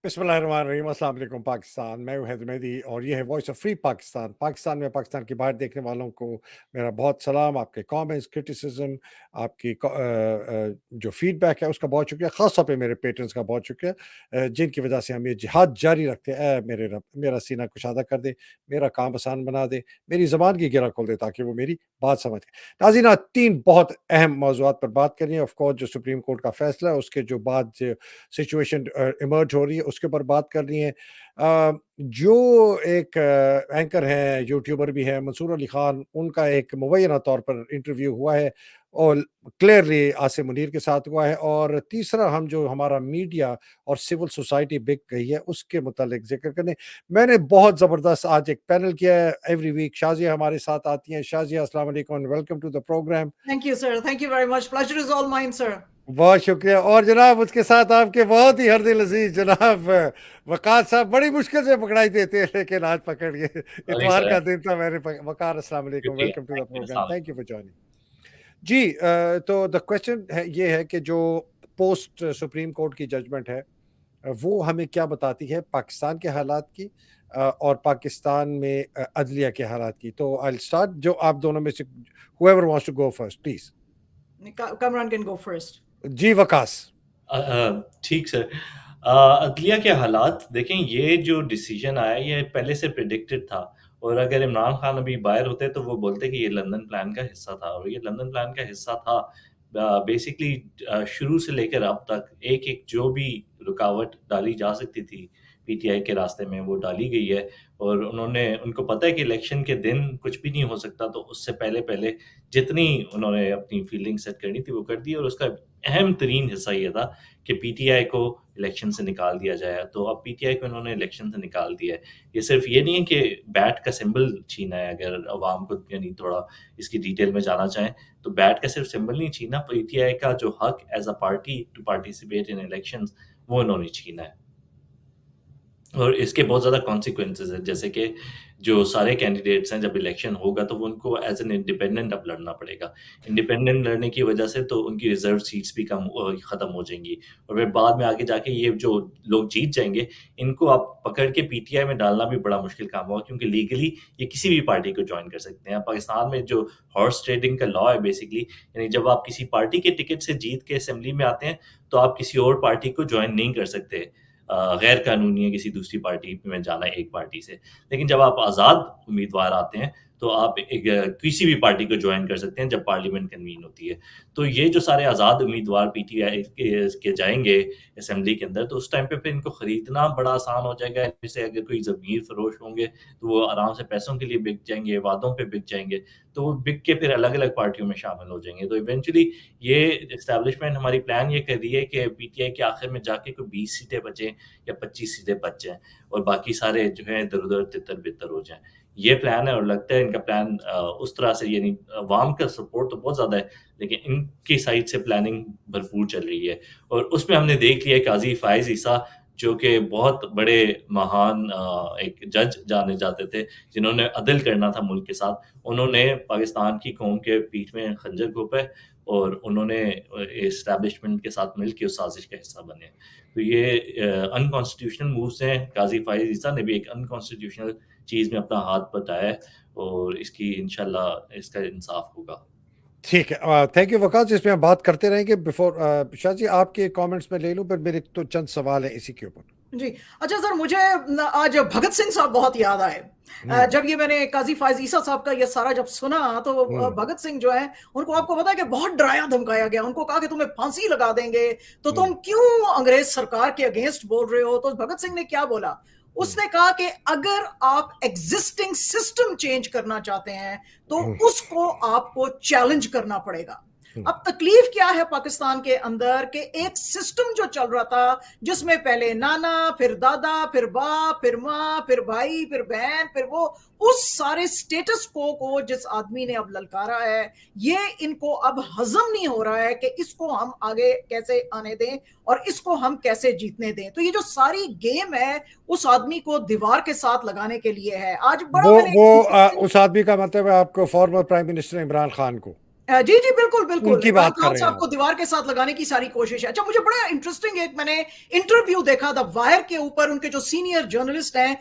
बिस्मिल्लाहिर्रहमानिर्रहीम, अस्सलाम वालेकुम पाकिस्तान। मैं हूं हैदर मेहदी और ये है voice of free Pakistan. Pakistan में पाकिस्तान की बाहर देखने वालों को मेरा बहुत सलाम। आपके कमेंट्स, क्रिटिसिज्म, आपकी जो फीडबैक है उसका बहुत शुक्रिया। ख़ास तौर पे मेरे पेट्रन्स का बहुत शुक्रिया, जिनकी वजह से हम ये जिहाद जारी रखते हैं। मेरे रब मेरा सीना कुशादा कर दे, मेरा काम आसान बना दे, मेरी ज़बान की गिरा खोल दे ताकि वो मेरी बात समझ। नाज़रीन, आज 3 बहुत अहम मौज़ूआत पर बात करनी है। ऑफ कोर्स जो सुप्रीम कोर्ट का फैसला है उसके जो बाद सिचुएशन इमर्ज हो रही है उसके ऊपर बात करनी है। जो एक एंकर हैं, यूट्यूबर भी हैं, मंसूर अली खान, उनका एक मुबैना तौर पर इंटरव्यू हुआ है और क्लियरली आसिम मुनीर के साथ हुआ है। और तीसरा हम जो हमारा मीडिया और सिविल सोसाइटी बिक गई है उसके मुतालिक जिक्र करने। मैंने बहुत ज़बरदस्त आज एक पैनल किया है। एवरी वीक शाज़िया हमारे साथ आती हैं। शाज़िया, अस्सलाम वालेकुम and welcome to the program. Thank you, sir. Thank you very much. Pleasure is all mine, sir. बहुत शुक्रिया। और जनाब उसके साथ आपके बहुत ही हरदिल अजीज जनाब वकार साहब, बड़ी मुश्किल से पकड़ाई देते हैं लेकिन आज पकड़ गए। सॉरी इतवार सर। का दिन था। वकार, अस्सलाम वालेकुम, शुक्रिया, welcome to the thank you, program, अस्सलाम थैंक यू फॉर जॉइनिंग। जी, तो द क्वेश्चन है ये है कि जो पोस्ट सुप्रीम कोर्ट की जजमेंट है वो हमें क्या बताती है पाकिस्तान के हालात की और पाकिस्तान में अदलिया के हालात की। तो आई विल स्टार्ट, जो आप दोनों में से whoever wants to go first please. Kamran can go first. जी वकास। ठीक सर। अदलिया के हालात देखें, ये जो डिसीजन आया ये पहले से प्रिडिक्टेड था। और अगर इमरान खान अभी बाहर होते तो वो बोलते कि ये लंदन प्लान का हिस्सा था, और ये लंदन प्लान का हिस्सा था। बेसिकली शुरू से लेकर अब तक एक-एक जो भी रुकावट डाली जा सकती थी पीटीआई के रास्ते में वो डाली गई है। और उनको पता है कि इलेक्शन के दिन कुछ भी नहीं हो सकता, तो उससे पहले-पहले जितनी उन्होंने अपनी फील्डिंग सेट करनी थी वो कर दी। और उसका अहम तरीन हिस्सा ये था कि पीटीआई को इलेक्शन से निकाल दिया जाए। तो अब पीटीआई को इन्होंने इलेक्शन से निकाल दिया है। ये सिर्फ ये नहीं है कि बैट का सिंबल छीना है। अगर अवाम को यानी थोड़ा इसकी डिटेल में जाना चाहें तो बैट का सिर्फ सिंबल नहीं छीना, पीटीआई का जो हक as a party to participate in elections वो इन्होंने छीना है। और इसके बहुत ज़्यादा कॉन्सिक्वेंसेज़ हैं, जैसे कि जो सारे कैंडिडेट्स हैं जब इलेक्शन होगा तो वो उनको एज़ एन इंडिपेंडेंट अब लड़ना पड़ेगा। इंडिपेंडेंट लड़ने की वजह से तो उनकी रिज़र्व सीट्स भी ख़त्म हो जाएँगी। और फिर बाद में आगे जाके ये जो लोग जीत जाएँगे, इनको आप पकड़ के पीटीआई में डालना भी बड़ा मुश्किल काम होगा, क्योंकि लीगली ये किसी भी पार्टी को जॉइन कर सकते हैं। पाकिस्तान में जो हॉर्स ट्रेडिंग का लॉ है बेसिकली, यानी जब आप किसी पार्टी के टिकट से जीत के असेंबली में आते हैं, तो आप किसी और पार्टी को जॉइन नहीं कर सकते। गैर कानूनी है किसी दूसरी पार्टी में जाना एक पार्टी से। लेकिन जब आप आज़ाद उम्मीदवार आते हैं, तो आप किसी भी पार्टी को जॉइन कर सकते हैं जब पार्लियामेंट कन्वीन होती है। तो ये जो सारे आज़ाद उम्मीदवार पीटीआई के जाएँगे असेंबली के अंदर, तो उस टाइम पे फिर इनको खरीदना बड़ा आसान हो जाएगा। जैसे अगर कोई ज़मीर फ़रोश होंगे, तो वो आराम से पैसों के लिए बिक जाएँगे, वादों पे बिक जाएँगे, तो वो बिक के फिर अलग-अलग पार्टियों में शामिल हो जाएँगे। तो इवेंचुअली ये एस्टेब्लिशमेंट हमारी प्लान ये कर रही है कि पीटीआई के आखिर में जाके कोई 20 सीटें बचें या 25 सीटें बच जाएँ, और बाकी सारे जो हैं इधर-उधर तितर-बितर हो जाएँ। ये प्लान है, और लगता है इनका प्लान उस तरह से, यानी अवाम का सपोर्ट तो बहुत ज़्यादा है, लेकिन इनकी साइड से प्लानिंग भरपूर चल रही है। और उसमें हमने देख लिया काज़ी फ़ाइज़ ईसा, जो कि बहुत बड़े महान एक जज जाने जाते थे, जिन्होंने अदल करना था मुल्क के साथ। उन्होंने पाकिस्तान की कौम के पीठ में खंजर घोंपा है, और उन्होंने एस्टेब्लिशमेंट के साथ मिल के उस साज़िश का हिस्सा बने। तो ये अनकॉन्स्टिट्यूशनल मूव्स हैं। काज़ी फ़ाइज़ ईसा ने भी एक अनकॉन्स्टिट्यूशनल चीज़ में अपना हाथ बटाया है, और इसकी इंशाल्लाह इसका इंसाफ होगा। ठीक है, थैंक यू वकास। इसमें हम बात करते रहेंगे। बिफोर शाह जी आपके कमेंट्स में ले लूँ, पर मेरे तो चंद सवाल हैं इसी के ऊपर। जी। अच्छा सर, मुझे आज भगत सिंह साहब बहुत याद आए। जब ये मैंने काजी फायज ईसा साहब का ये सारा जब सुना, तो भगत सिंह जो है उनको, आपको पता है कि बहुत डराया धमकाया गया। उनको कहा कि तुम्हें फांसी लगा देंगे, तो तुम क्यों अंग्रेज सरकार के अगेंस्ट बोल रहे हो। तो भगत सिंह ने क्या बोला? उसने कहा कि अगर आप एग्जिस्टिंग सिस्टम चेंज करना चाहते हैं तो उसको आपको चैलेंज करना पड़ेगा। अब तकलीफ क्या है पाकिस्तान के अंदर कि एक सिस्टम जो चल रहा था, जिसमें पहले नाना, फिर दादा, फिर बाप, फिर माँ, फिर भाई, फिर बहन, फिर वो, उस सारे स्टेटस को जिस आदमी ने अब ललकारा है, ये इनको अब हजम नहीं हो रहा है कि इसको हम आगे कैसे आने दें और इसको हम कैसे जीतने दें। तो ये जो सारी गेम है उस आदमी को दीवार के साथ लगाने के लिए है। आज बड़ा वो उस आदमी का मतलब है आपको former prime minister Imran Khan को? जी, जी, बिल्कुल, बिल्कुल। उनकी इमरान बात कर खान रहे हैं साहब आप। को दीवार के साथ लगाने की सारी कोशिश है। अच्छा, मुझे बड़ा इंटरेस्टिंग एक मैंने इंटरव्यू देखा द वायर के ऊपर, उनके जो सीनियर जर्नलिस्ट हैं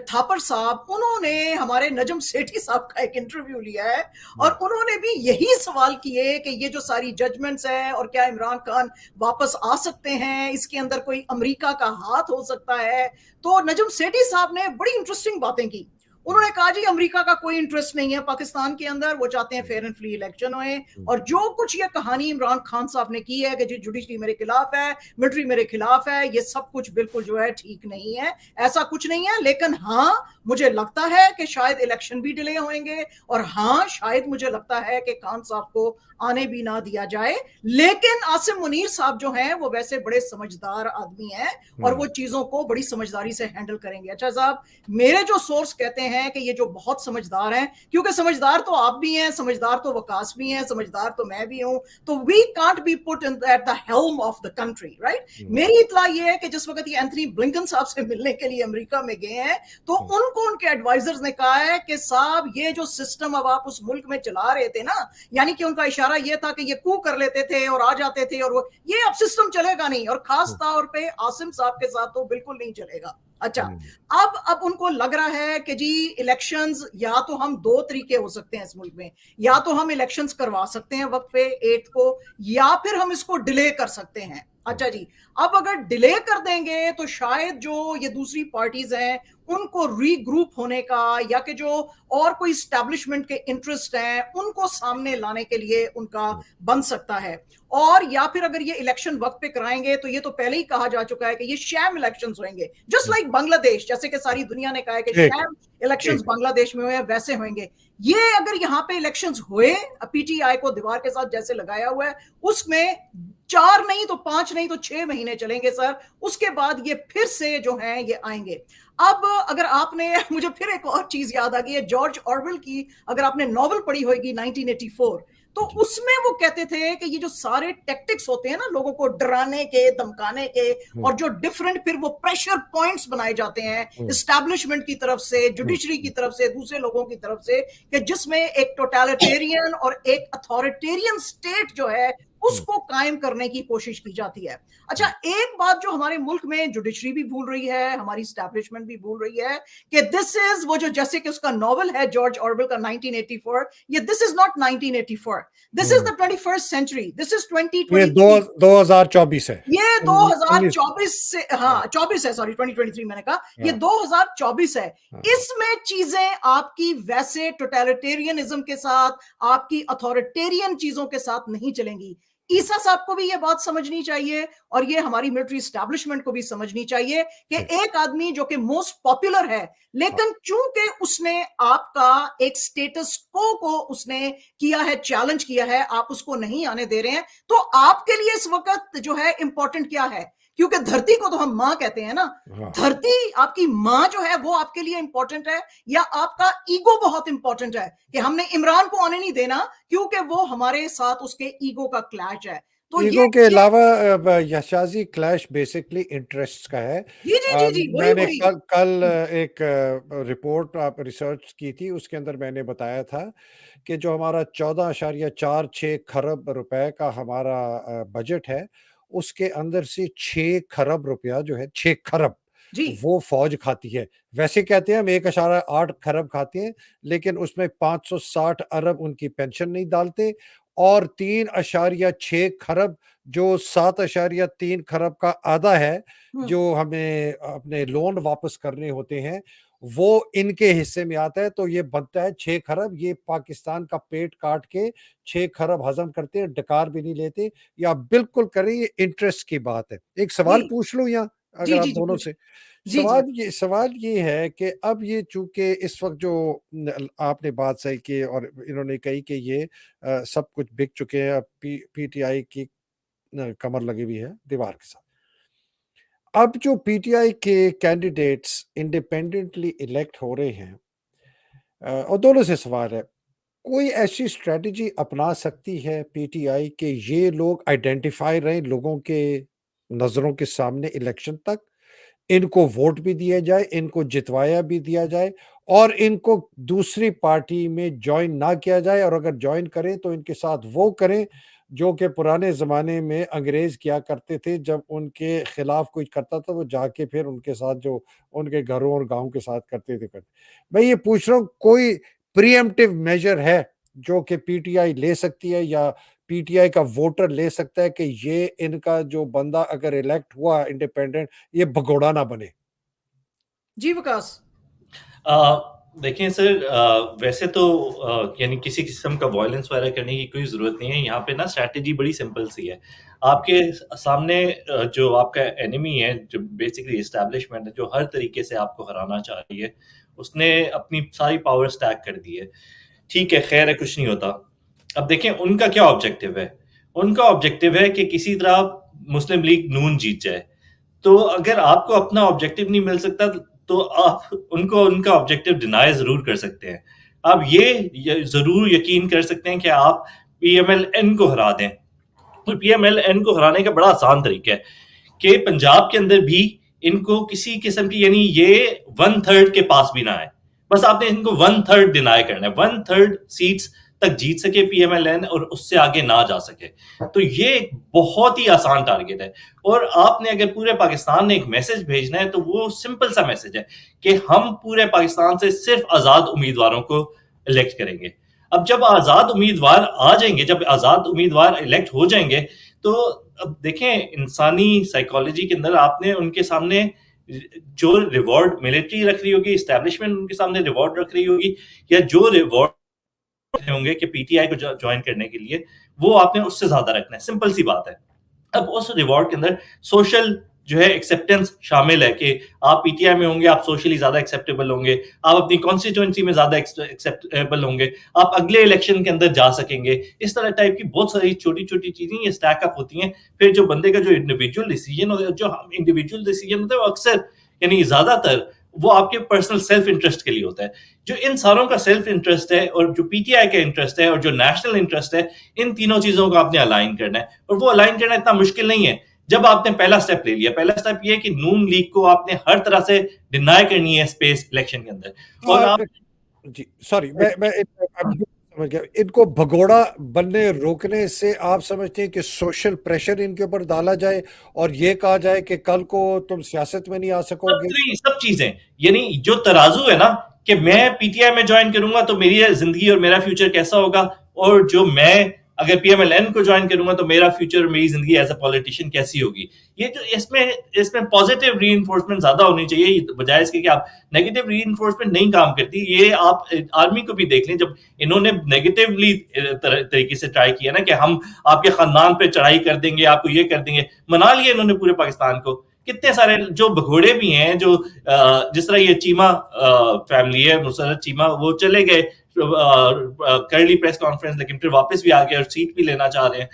थापर साहब, उन्होंने हमारे नजम सेठी साहब का एक इंटरव्यू लिया है और उन्होंने भी यही सवाल किए कि ये जो सारी जजमेंट्स हैं और क्या इमरान खान वापस आ सकते हैं, इसके अंदर कोई अमेरिका का हाथ हो सकता है। तो नजम सेठी साहब ने बड़ी इंटरेस्टिंग बातें की। उन्होंने कहा जी अमेरिका का कोई इंटरेस्ट नहीं है पाकिस्तान के अंदर, वो चाहते हैं फेयर एंड फ्री इलेक्शन होए और जो कुछ ये कहानी इमरान खान साहब ने की है कि जी जुडिशरी मेरे खिलाफ है, मिलिट्री मेरे खिलाफ है, ये सब कुछ बिल्कुल जो है ठीक नहीं है, ऐसा कुछ नहीं है। लेकिन हाँ, मुझे लगता है कि शायद इलेक्शन भी डिले होंगे और हाँ, शायद मुझे लगता है कि खान साहब को आने भी ना दिया जाए। लेकिन आसिम मुनीर साहब जो हैं वो वैसे बड़े समझदार आदमी हैं और वो चीजों को बड़ी समझदारी से हैंडल करेंगे। अच्छा साहब, मेरे जो सोर्स कहते हैं कि ये जो बहुत समझदार हैं, क्योंकि समझदार तो आप भी हैं, समझदार तो वकास भी हैं, समझदार तो मैं भी हूं, तो we can't be put in at the helm of the country, right. मेरी इतला ये है कि जिस वक्त ये एंथनी ब्लिंकन साहब से मिलने के लिए अमेरिका में गए हैं तो उनको उनके एडवाइजर्स ने कहा है कि साहब ये जो सिस्टम अब आप उस मुल्क में चला रहे थे ना, यानी कि उनका इशारा ये था कि ये कू कर लेते थे और आ जाते थे और वो ये अब सिस्टम चलेगा नहीं और खास तौर पे आसिम साहब के साथ तो बिल्कुल नहीं चलेगा। अच्छा, अब उनको लग रहा है कि जी इलेक्शंस या तो हम दो तरीके हो सकते हैं इस मुल्क में, या तो हम इलेक्शंस करवा सकते हैं वक्त पे 8 को, या फिर हम इसको डिले कर सकते हैं। अच्छा जी, अब अगर डिले कर देंगे तो शायद जो ये दूसरी पार्टीज हैं उनको रीग्रुप होने का या कि जो और कोई स्टैब्लिशमेंट के इंटरेस्ट हैं उनको सामने लाने के लिए उनका बन सकता है। और या फिर अगर ये इलेक्शन वक्त पे कराएंगे तो ये तो पहले ही कहा जा चुका है कि ये शैम इलेक्शंस होंगे, जस्ट लाइक बांग्लादेश, जैसे कि सारी दुनिया ने कहा है कि ठीक शैम इलेक्शंस ठीक बांग्लादेश में हुए वैसे होंगे। ये अगर यहाँ पे इलेक्शंस हुए, पीटीआई को दीवार के साथ जैसे लगाया हुआ है, उसमें 4 नहीं तो 5 नहीं तो 6 महीने चलेंगे सर, उसके बाद ये फिर से जो है ये आएंगे। अब अगर आपने मुझे फिर एक और चीज याद आ गई है, जॉर्ज ऑरवेल की अगर आपने नॉवल पढ़ी होगी 1984, तो उसमें वो कहते थे कि ये जो सारे टैक्टिक्स होते हैं ना लोगों को डराने के, धमकाने के, और जो डिफरेंट फिर वो प्रेशर पॉइंट्स बनाए जाते हैं एस्टैब्लिशमेंट की तरफ से, जुडिशरी की तरफ से, दूसरे लोगों की तरफ से, कि जिसमें एक टोटलिटेरियन और एक अथॉरिटेरियन स्टेट जो है उसको कायम करने की कोशिश की जाती है। अच्छा, एक बात जो हमारे मुल्क में जुडिशरी भी भूल रही है, हमारी स्टैब्लिशमेंट भी भूल रही है कि दिस इज वो जो जैसे कि उसका नॉवल है जॉर्ज ऑरवेल का 1984, ये this is not 1984, this is the 21st century, this is ये 2023। 2024 है, ये 19। 2024 से, हाँ 24 है, सॉरी 2023 मैंने कहा, ये 2024 है। इसमें चीजें आपकी वैसे टोटलिटेरियनिज्म के साथ, आपकी अथॉरिटेरियन चीजों के साथ नहीं चलेंगी। ईसा साहब को भी ये बात समझनी चाहिए और ये हमारी मिलिट्री एस्टैब्लिशमेंट को भी समझनी चाहिए कि एक आदमी जो कि मोस्ट पॉपुलर है, लेकिन चूंकि उसने आपका एक स्टेटस को उसने किया है, चैलेंज किया है, आप उसको नहीं आने दे रहे हैं, तो आपके लिए इस वक्त जो है इंपॉर्टेंट क्या है? क्योंकि धरती को तो हम मां कहते हैं ना, धरती आपकी मां जो है वो आपके लिए इंपॉर्टेंट है, या आपका ईगो बहुत इंपॉर्टेंट है कि हमने इमरान को आने नहीं देना क्योंकि वो हमारे साथ उसके ईगो का क्लैश है। तो ईगो के अलावा यशाजी क्लैश बेसिकली इंटरेस्ट का है। जी जी जी जी, वही मैंने वही। कल एक रिपोर्ट आप रिसर्च की थी, उसके अंदर मैंने बताया था कि जो हमारा 14.46 खरब रुपए का हमारा बजट है, उसके अंदर से 6 खरब रुपया जो है, 6 खरब जी वो फौज खाती है। वैसे कहते हैं हम 1.8 खरब खाते हैं, लेकिन उसमें 560 अरब उनकी पेंशन नहीं डालते और 3.6 खरब जो 7.3 खरब का आधा है, जो हमें अपने लोन वापस करने होते हैं, वो इनके हिस्से में आता है। तो ये बनता है 6 खरब। ये पाकिस्तान का पेट काट के 6 खरब हज़म करते हैं, डकार भी नहीं लेते। या बिल्कुल करें, ये इंटरेस्ट की बात है। एक जी सवाल पूछ लूँ यहाँ जी अगर आप जी जी, दोनों पूछ। से? जी जी सवाल ये है कि अब ये चूँकि इस वक़्त जो आपने बात सही की और इन्होंने कही कि ये सब कुछ बिक चुके हैं, अब पीटीआई की कमर लगी हुई है दीवार के साथ। अब जो पीटीआई के कैंडिडेट्स इंडिपेंडेंटली इलेक्ट हो रहे हैं, और दोनों से सवाल है, कोई ऐसी स्ट्रैटेजी अपना सकती है पीटीआई कि ये लोग आइडेंटिफाई रहें लोगों के नज़रों के सामने इलेक्शन तक, इनको वोट भी दिया जाए, इनको जितवाया भी दिया जाए और इनको दूसरी पार्टी में जॉइन ना किया जाए, और अगर जॉइन करें तो इनके साथ वो करें जो कि पुराने ज़माने में अंग्रेज़ किया करते थे। जब उनके खिलाफ कोई करता था, वो जाके फिर उनके साथ जो उनके घरों और गाँव के साथ करते थे करते। मैं ये पूछ रहा हूँ, कोई प्रिएम्प्टिव मेजर है जो कि पीटीआई ले सकती है, या पीटीआई का वोटर ले सकता है कि ये इनका जो बंदा अगर इलेक्ट हुआ इंडिपेंडेंट, ये भगोड़ा ना बने? जी, विकास। देखिए सर, वैसे तो यानी किसी किस्म का वायलेंस वगैरह करने की कोई ज़रूरत नहीं है। यहाँ पे ना स्ट्रैटेजी बड़ी सिंपल सी है। आपके सामने जो आपका एनिमी है, जो बेसिकली एस्टेब्लिशमेंट है, जो हर तरीके से आपको हराना चाह रही है, उसने अपनी सारी पावर स्टैक कर दी है। ठीक है, खैर है, कुछ नहीं होता। अब देखें उनका क्या ऑब्जेक्टिव है। उनका ऑब्जेक्टिव है कि किसी तरह मुस्लिम लीग नून जीत जाए। तो अगर आपको अपना ऑब्जेक्टिव नहीं मिल सकता, तो आप उनको उनका ऑब्जेक्टिव डिनाई ज़रूर कर सकते हैं। आप ये ज़रूर यकीन कर सकते हैं कि आप पीएमएल-एन को हरा दें। और पीएमएल-एन को हराने का बड़ा आसान तरीका है कि पंजाब के अंदर भी इनको किसी किस्म की, यानी ये 1/3 के पास भी ना आए। बस आपने इनको 1/3 डिनाई करना है, 1/3 सीट्स तक जीत सके पीएमएल-एन और उससे आगे ना जा सके। तो ये एक बहुत ही आसान टारगेट है। और आपने अगर पूरे पाकिस्तान में एक मैसेज भेजना है, तो वो सिंपल सा मैसेज है कि हम पूरे पाकिस्तान से सिर्फ आज़ाद उम्मीदवारों को इलेक्ट करेंगे। अब जब आज़ाद उम्मीदवार आ जाएंगे, जब आज़ाद उम्मीदवार इलेक्ट हो जाएंगे, तो अब देखें इंसानी साइकोलॉजी के अंदर आपने उनके सामने जो रिवॉर्ड मिलिट्री रख रही होगी, एस्टेब्लिशमेंट उनके सामने रिवॉर्ड रख रही होगी, या जो रिवॉर्ड होंगे कि पीटीआई को ज्वाइन करने के लिए, वो आपने उससे ज्यादा रखना है। सिंपल सी बात है। अब उस रिवॉर्ड के अंदर सोशल जो है एक्सेप्टेंस शामिल है कि आप पीटीआई में होंगे, आप सोशली ज्यादा एक्सेप्टेबल होंगे, आप अपनी कॉन्स्टिट्यूएंसी में ज्यादा एक्सेप्टेबल होंगे, आप अगले इलेक्शन के अंदर जा सकेंगे। इस तरह टाइप की बहुत सारी छोटी छोटी चीजें ये स्टैक अप होती हैं। फिर जो बंदे का जो इंडिविजुअल डिसीजन होता है, जो इंडिविजुअल डिसीजन होता है, वो अक्सर यानी ज्यादातर वो आपके पर्सनल सेल्फ इंटरेस्ट के लिए होता है। जो इन सारों का सेल्फ इंटरेस्ट है, और जो पीटीआई का इंटरेस्ट है, और जो नेशनल इंटरेस्ट है, इन तीनों चीजों को आपने अलाइन करना है। और वो अलाइन करना इतना मुश्किल नहीं है जब आपने पहला स्टेप ले लिया। पहला स्टेप ये है कि नून लीग को आपने हर तरह से डिनाई करनी है स्पेस इलेक्शन के अंदर। और आप जी, सॉरी, मैं समझ गया। इनको भगोड़ा बनने रोकने से आप समझते हैं कि सोशल प्रेशर इनके ऊपर डाला जाए और ये कहा जाए कि कल को तुम सियासत में नहीं आ सकोगे? सब चीजें, यानी जो तराजू है ना, कि मैं पीटीआई में ज्वाइन करूंगा तो मेरी जिंदगी और मेरा फ्यूचर कैसा होगा, और जो मैं अगर पीएमएलएन को ज्वाइन करूंगा तो मेरा फ्यूचर और मेरी जिंदगी एज अ पॉलिटिशियन कैसी होगी। ये जो इसमें पॉजिटिव रीइंफोर्समेंट ज्यादा होनी चाहिए, बजाय इसके कि आप नेगेटिव रीइंफोर्समेंट नहीं काम करती। ये आप आर्मी को भी देख लें, जब इन्होंने नेगेटिवली तरीके से ट्राई किया ना कि हम आपके खानदान पे चढ़ाई कर देंगे, आपको ये कर देंगे, मना लिया इन्होंने पूरे पाकिस्तान को। कितने सारे जो भगोड़े भी हैं, जो जिस तरह ये चीमा फैमिली है, मुसर्रत चीमा, वो चले गए करली प्रेस कॉन्फ्रेंस, लेकिन फिर वापस भी आ गए और सीट भी लेना चाह रहे हैं।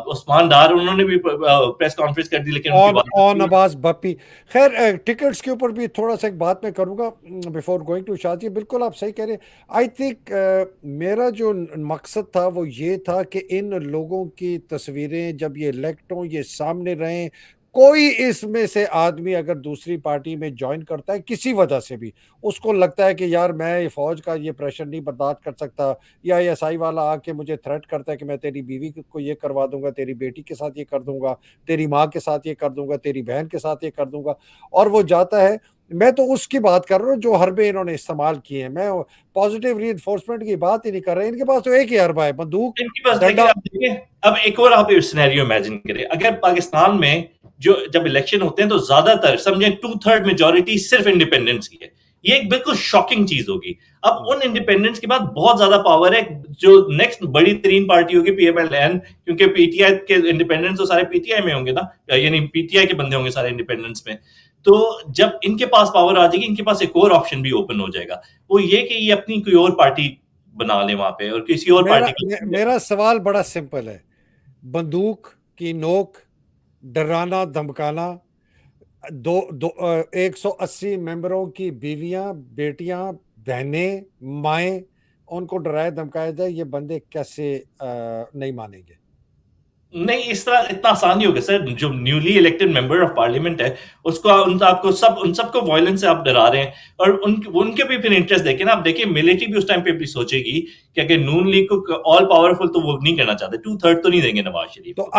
उस्मान डार, उन्होंने भी प्रेस कॉन्फ्रेंस कर दी, लेकिन उनकी बात ऑन अब्बास भप्पी। खैर, टिकट्स के ऊपर भी थोड़ा सा एक बात मैं करूंगा बिफोर गोइंग टू शादी। बिल्कुल आप सही कह रहे हैं। आई थिंक मेरा जो मकसद था वो ये था कि इन लोगों की तस्वीरें जब ये इलेक्ट हों, ये सामने रहें। कोई इसमें से आदमी अगर दूसरी पार्टी में ज्वाइन करता है किसी वजह से भी, उसको लगता है कि यार मैं फौज का ये प्रेशर नहीं बर्दाश्त कर सकता, या एसआई वाला आके मुझे थ्रेट करता है कि मैं तेरी बीवी को ये करवा दूंगा, तेरी बेटी के साथ ये कर दूंगा, तेरी माँ के साथ ये कर दूंगा, तेरी बहन के साथ ये कर दूंगा, और वो जाता है। मैं तो उसकी बात कर रहा हूँ जो हरबे इन्होंने इस्तेमाल किए हैं। मैं पॉजिटिव रीइंफोर्समेंट की बात ही नहीं कर रहा। इनके पास तो एक ही हरबा है, बंदूक, इनके पास। लेकिन डंडा। अब देखें, अब एक और आप सिनेरियो इमेजिन करें। अगर पाकिस्तान में जो जब इलेक्शन होते हैं तो ज्यादातर समझे 2/3 मेजोरिटी सिर्फ इंडिपेंडेंस की है। ये एक बिल्कुल शॉकिंग चीज होगी। अब उन इंडिपेंडेंस के बाद बहुत ज्यादा पावर है। जो नेक्स्ट बड़ी तरीन पार्टी होगी पीएमएलएन, क्योंकि पीटीआई के इंडिपेंडेंस तो सारे पीटीआई में होंगे ना, यानी पीटीआई के बंदे होंगे सारे इंडिपेंडेंस में। तो जब इनके पास पावर आ जाएगी, इनके पास एक और ऑप्शन भी ओपन हो जाएगा, वो ये कि ये अपनी कोई और पार्टी बना ले वहां पे और किसी और मेरा पार्टी को। मेरा सवाल बड़ा सिंपल है। बंदूक की नोक, डराना धमकाना, 180 मेंबरों की बीवियां, बेटियां, बहनें, माएं, उनको डराया धमकाया जाए, ये बंदे कैसे नहीं मानेंगे? नहीं, इस तरह इतना आसान नहीं होगा सर। जो newly elected member of parliament है, उसको आपको उन सबको वायलेंस से आप डरा रहे हैं, और उनके भी फिर इंटरेस्ट देखें ना। आप देखिए, मिलिट्री भी उस टाइम पे भी सोचेगी कि अगर नून लीग को ऑल पावरफुल, तो वो नहीं करना चाहते, 2/3 तो नहीं देंगे नवाज शरीफ तो को।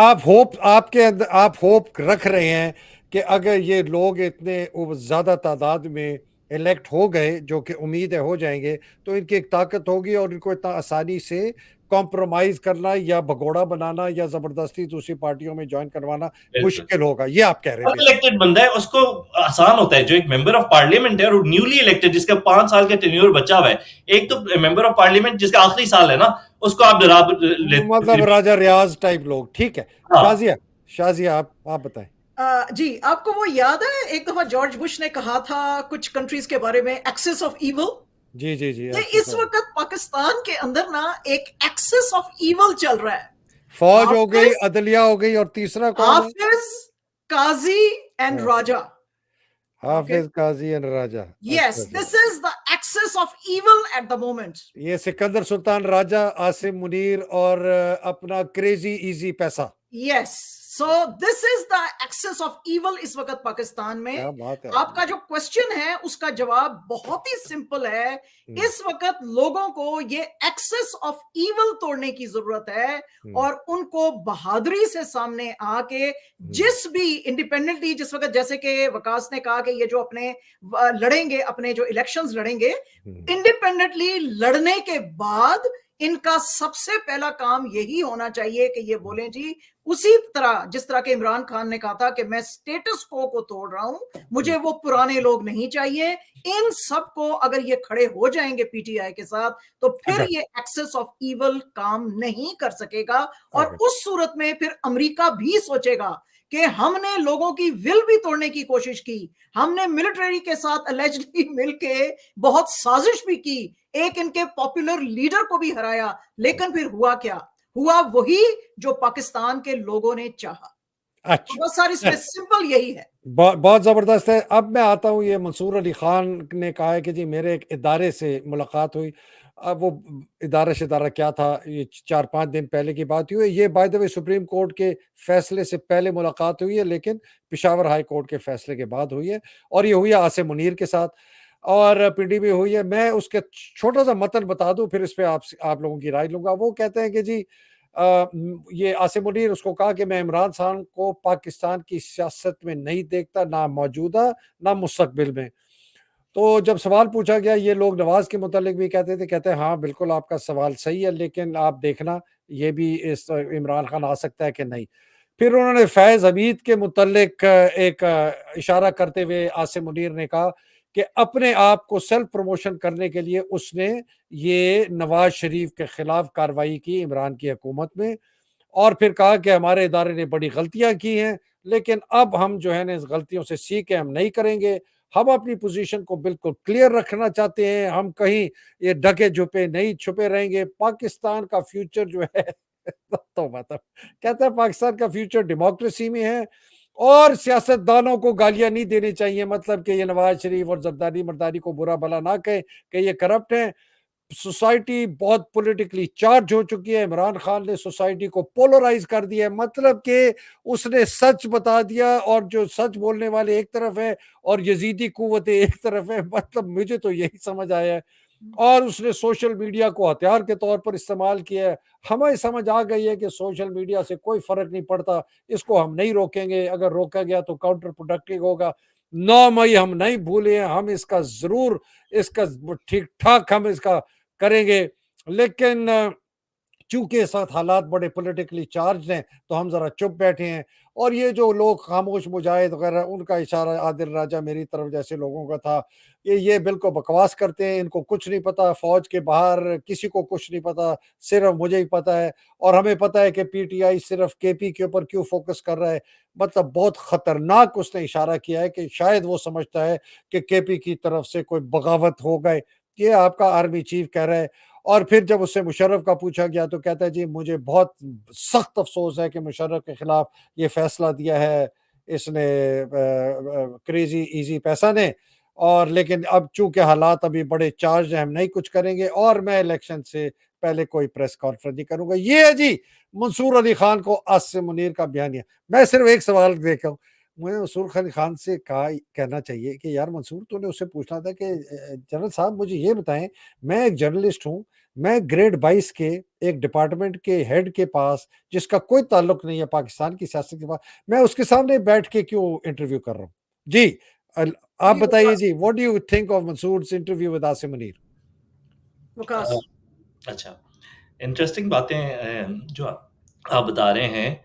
आप होप रख रहे हैं कि अगर ये लोग इतने ज्यादा तादाद में इलेक्ट हो गए, जो कि उम्मीद है हो जाएंगे, तो इनकी एक ताकत होगी और इनको इतना आसानी से कॉम्प्रोमाइज करना या भगोड़ा बनाना या जबरदस्ती दूसरी पार्टियों में ज्वाइन करवाना बिल्कुल। मुश्किल होगा, ये आप कह रहे हैं बेसिकली। इलेक्टेड बंदा है, उसको आसान होता है। जो एक मेंबर ऑफ पार्लियामेंट है और न्यूली इलेक्टेड, जिसका 5 साल का टेन्योर बचा हुआ है, एक तो मेंबर ऑफ पार्लियामेंट जिसका आखिरी साल है ना, उसको आप डरा लेते मतलब फिर भी। राजा रियाज टाइप लोग, ठीक है। हाँ। शाजिया, शाजिया आप बताएं। जी, आपको वो याद है एक दफा जॉर्ज बुश ने कहा था कुछ कंट्रीज के बारे में, एक्सेस ऑफ इविल। जी जी जी, ये एक्सेस इस ऑफ वक्त पाकिस्तान के अंदर ना एक एक्सेस ऑफ इविल चल रहा है। फौज हो गई, हाफिज, अदलिया हो गई, और तीसरा कौन है? हाफिज, काजी एंड हाँ, राजा। ओके, हाफिज, काजी एंड राजा। अच्छा यस, अच्छा। This is the axis of evil at the moment. ये सिकंदर सुल्तान राजा, आसिम मुनीर और अपना क्रेजी इजी पैसा। Yes, so this is the axis of evil इस वक्त पाकिस्तान क्या में। बात है आपने। आपका जो क्वेश्चन है उसका जवाब बहुत ही सिंपल है। हम्म, इस वक्त लोगों को ये एक्सेस ऑफ इवल तोड़ने की जरूरत है, हम्म, और उनको बहादुरी से सामने आके हम्म, जिस भी इंडिपेंडेंटली, जिस वक्त जैसे कि वकास ने कहा कि ये जो अपने लड़ेंगे, अपने जो इलेक्शंस लड़ेंगे, हम्म, इंडिपेंडेंटली लड़ने के बाद इनका सबसे पहला काम यही होना चाहिए कि ये बोलें जी, उसी तरह जिस तरह के इमरान खान ने कहा था कि मैं स्टेटस को तोड़ रहा हूं, मुझे वो पुराने लोग नहीं चाहिए। इन सब को अगर ये खड़े हो जाएंगे पीटीआई के साथ, तो फिर अच्छा ये एक्सेस ऑफ इवल काम नहीं कर सकेगा। और अच्छा। उस सूरत में फिर अमेरिका भी सोचेगा कि हमने लोगों की विल भी तोड़ने की कोशिश की, हमने मिलिट्री के साथ अलेजडली मिलके बहुत साजिश भी की, एक इनके पॉपुलर लीडर को भी हराया, लेकिन फिर हुआ क्या? हुआ वही जो पाकिस्तान के लोगों ने चाहा। तो अच्छा, बस सर, इसमें सिंपल यही है। बहुत ज़बरदस्त है। अब मैं आता हूँ, ये मंसूर अली ख़ान ने कहा है कि जी मेरे एक इदारे से मुलाकात हुई। अब वो इदारा शिदारा क्या था, ये 4-5 दिन पहले की बात हुई है। ये by the way supreme court के फैसले से पहले मुलाकात हुई है, लेकिन पेशावर हाई कोर्ट के फैसले के बाद हुई है, और ये हुई है आसिम मुनीर के साथ, और पीडीपी हुई है। मैं उसके छोटा-सा मतन बता दूँ, फिर इस पे आप लोगों की राय लूँगा। वो कहते हैं कि जी ये आसिम मुनीर, उसको कहा कि मैं इमरान खान को पाकिस्तान की सियासत में नहीं देखता, ना मौजूदा, ना मुस्तकबिल में। तो जब सवाल पूछा गया, ये लोग नवाज के मुतालिक भी कहते थे, कहते हैं हाँ बिल्कुल आपका सवाल सही है, लेकिन आप देखना ये भी इस इमरान खान आ सकता है कि नहीं। फिर उन्होंने फैज़ हमीद के मुतालिक एक इशारा करते हुए आसिम मुनीर ने कहा कि अपने आप को सेल्फ प्रमोशन करने के लिए उसने ये नवाज शरीफ के खिलाफ कार्रवाई की इमरान की हुकूमत में, और फिर कहा कि हमारे इदारे ने बड़ी गलतियां की हैं, लेकिन अब हम जो है ना इस गलतियों से सीख के हम नहीं करेंगे। हम अपनी पोजीशन को बिल्कुल क्लियर रखना चाहते हैं, हम कहीं ये ढके छुपे नहीं छुपे रहेंगे। पाकिस्तान का फ्यूचर जो है तो मतलब कहता है पाकिस्तान का फ्यूचर डेमोक्रेसी में है, और सियासतदानों को गालियां नहीं देनी चाहिए, मतलब कि ये नवाज शरीफ और जरदारी मर्दारी को बुरा भला ना कहे कि ये करप्ट हैं। सोसाइटी बहुत पॉलिटिकली चार्ज हो चुकी है। इमरान खान ने सोसाइटी को पोलराइज कर दिया है, मतलब कि उसने सच बता दिया, और जो सच बोलने वाले एक तरफ है और यजीदी कुव्वतें एक तरफ है, मतलब मुझे तो यही समझ आया है। और उसने सोशल मीडिया को हथियार के तौर पर इस्तेमाल किया है। हमें समझ आ गई है कि सोशल मीडिया से कोई फर्क नहीं पड़ता, इसको हम नहीं रोकेंगे, अगर रोका गया तो काउंटर प्रोडक्टिव होगा। 9 मई हम नहीं भूले हैं, हम इसका जरूर, इसका ठीक ठाक हम इसका करेंगे। लेकिन चूंकि इस वक्त हालात बड़े पॉलिटिकली चार्ज हैं, तो हम जरा चुप बैठे हैं। और ये जो लोग खामोश मुजाहिद वगैरह, उनका इशारा आदिल राजा मेरी तरफ जैसे लोगों का था, ये बिल्कुल बकवास करते हैं, इनको कुछ नहीं पता, फौज के बाहर किसी को कुछ नहीं पता, सिर्फ मुझे ही पता है। और हमें पता है कि पीटीआई सिर्फ केपी के ऊपर क्यों फोकस कर रहा है। मतलब बहुत खतरनाक उसने इशारा किया है कि शायद वो समझता है कि केपी की तरफ से कोई बगावत हो गए, ये आपका आर्मी चीफ कह रहा है। और फिर जब उससे मुशर्रफ का पूछा गया, तो कहता है जी मुझे बहुत सख्त अफसोस है कि मुशर्रफ के खिलाफ ये फैसला दिया है इसने, क्रेजी इजी पैसा ने। और लेकिन अब चूंकि हालात अभी बड़े चार्ज हैं, हम नहीं कुछ करेंगे, और मैं इलेक्शन से पहले कोई प्रेस कॉन्फ्रेंस नहीं करूंगा। ये है जी मंसूर अली खान को आसिम मुनीर का बयानिया। मैं सिर्फ एक सवाल देखा हूँ, मुझे मंसूर अली खान से कहा कहना चाहिए कि यार मंसूर, तूने उससे पूछना था कि जनरल साहब मुझे ये बताएं, मैं एक जर्नलिस्ट हूँ, मैं ग्रेड 22 के एक डिपार्टमेंट के हेड के पास, जिसका कोई ताल्लुक नहीं है पाकिस्तान की सियासत के पास, मैं उसके सामने बैठ के क्यों इंटरव्यू कर रहा हूँ जी? आप जी बताइए Waqas, ji, what do you think of Mansoor interview with Asim Munir? Waqas. अच्छा, इंटरेस्टिंग बातें जो आप बता रहे हैं,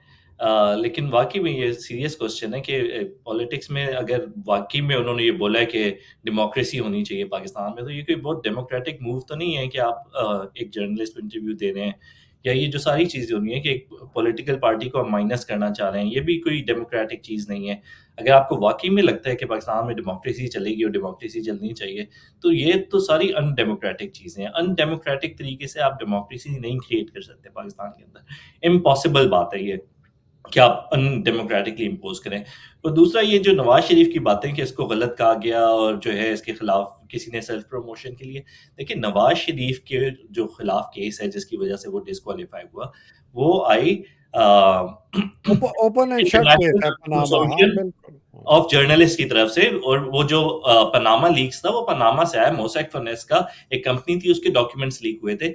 लेकिन वाक़ई में ये सीरियस क्वेश्चन है कि पॉलिटिक्स में अगर वाक़ई में उन्होंने ये बोला है कि डेमोक्रेसी होनी चाहिए पाकिस्तान में, तो ये कोई बहुत डेमोक्रेटिक मूव तो नहीं है कि आप एक जर्नलिस्ट को इंटरव्यू दे रहे हैं, या ये जो सारी चीज़ें हो रही हैं कि एक पॉलिटिकल पार्टी को आप माइनस करना चाह रहे हैं, ये भी कोई डेमोक्रेटिक चीज़ नहीं है। अगर आपको वाक़ई में लगता है कि पाकिस्तान में डेमोक्रेसी चलेगी और डेमोक्रेसी चलनी चाहिए, तो ये तो सारी अनडेमोक्रेटिक चीज़ें हैं। अनडेमोक्रेटिक तरीके से आप डेमोक्रेसी नहीं क्रिएट कर सकते पाकिस्तान के अंदर। इम्पॉसिबल बात है ये कि आप अनडेमोक्रेटिकली इम्पोज़ करें। और दूसरा ये जो नवाज़ शरीफ की बातें कि इसको गलत कहा गया और जो है इसके खिलाफ किसी ने सेल्फ प्रमोशन के लिए, देखिए नवाज़ शरीफ के जो खिलाफ केस है जिसकी वज़ह से वो डिस्क्वालीफाई हुआ, वो I open and shut case international है पनामा, हाँ कंसोर्टियम बिल्कुल। ऑफ जर्नलिस्ट की तरफ से। और वो जो पनामा लीक्स था वो पनामा से आया। मोसैक फनेस का एक कंपनी थी, उसके डॉक्यूमेंट्स लीक हुए थे।